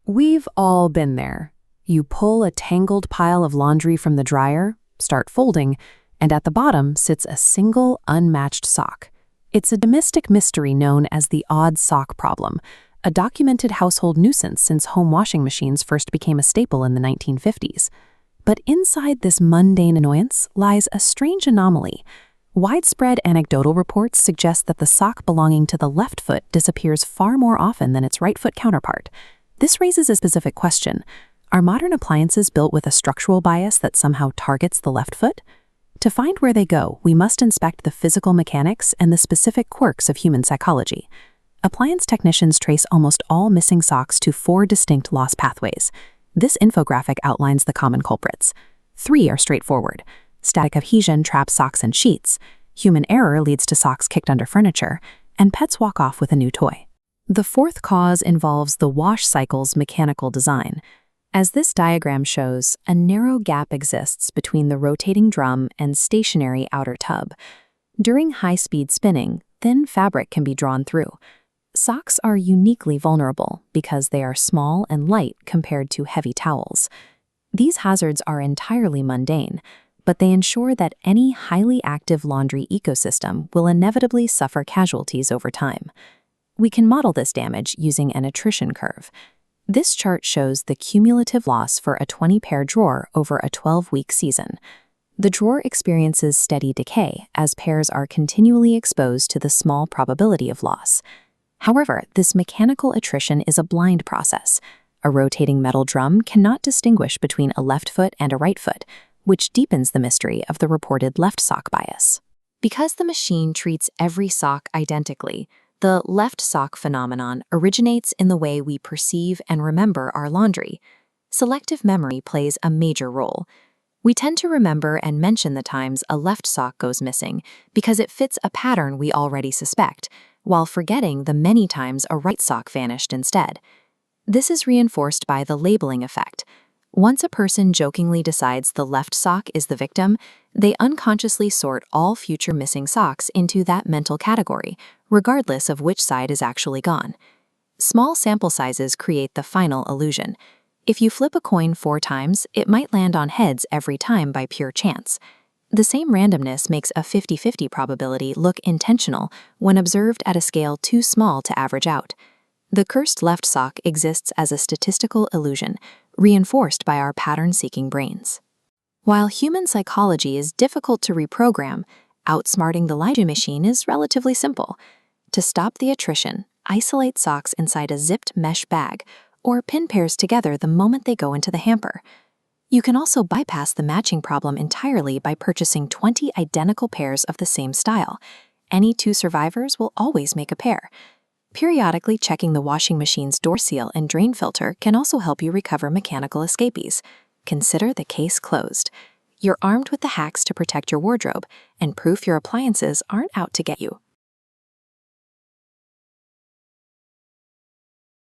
We've all been there. You pull a tangled pile of laundry from the dryer, start folding, and at the bottom sits a single, unmatched sock. It's a domestic mystery known as the odd sock problem, a documented household nuisance since home washing machines first became a staple in the 1950s. But inside this mundane annoyance lies a strange anomaly. Widespread anecdotal reports suggest that the sock belonging to the left foot disappears far more often than its right foot counterpart. This raises a specific question. Are modern appliances built with a structural bias that somehow targets the left foot? To find where they go, we must inspect the physical mechanics and the specific quirks of human psychology. Appliance technicians trace almost all missing socks to 4 distinct loss pathways. This infographic outlines the common culprits. 3 are straightforward. Static adhesion traps socks and sheets, human error leads to socks kicked under furniture, and pets walk off with a new toy. The 4th cause involves the wash cycle's mechanical design. As this diagram shows, a narrow gap exists between the rotating drum and stationary outer tub. During high-speed spinning, thin fabric can be drawn through. Socks are uniquely vulnerable because they are small and light compared to heavy towels. These hazards are entirely mundane, but they ensure that any highly active laundry ecosystem will inevitably suffer casualties over time. We can model this damage using an attrition curve. This chart shows the cumulative loss for a 20-pair drawer over a 12-week season. The drawer experiences steady decay as pairs are continually exposed to the small probability of loss. However, this mechanical attrition is a blind process. A rotating metal drum cannot distinguish between a left foot and a right foot, which deepens the mystery of the reported left sock bias. Because the machine treats every sock identically, the left sock phenomenon originates in the way we perceive and remember our laundry. Selective memory plays a major role. We tend to remember and mention the times a left sock goes missing because it fits a pattern we already suspect, while forgetting the many times a right sock vanished instead. This is reinforced by the labeling effect. Once a person jokingly decides the left sock is the victim, they unconsciously sort all future missing socks into that mental category, regardless of which side is actually gone. Small sample sizes create the final illusion. If you flip a coin 4 times, it might land on heads every time by pure chance. The same randomness makes a 50-50 probability look intentional when observed at a scale too small to average out. The cursed left sock exists as a statistical illusion, reinforced by our pattern-seeking brains. While human psychology is difficult to reprogram, outsmarting the laundry machine is relatively simple. To stop the attrition, isolate socks inside a zipped mesh bag, or pin pairs together the moment they go into the hamper. You can also bypass the matching problem entirely by purchasing 20 identical pairs of the same style. Any 2 survivors will always make a pair. Periodically checking the washing machine's door seal and drain filter can also help you recover mechanical escapees. Consider the case closed. You're armed with the hacks to protect your wardrobe and proof your appliances aren't out to get you.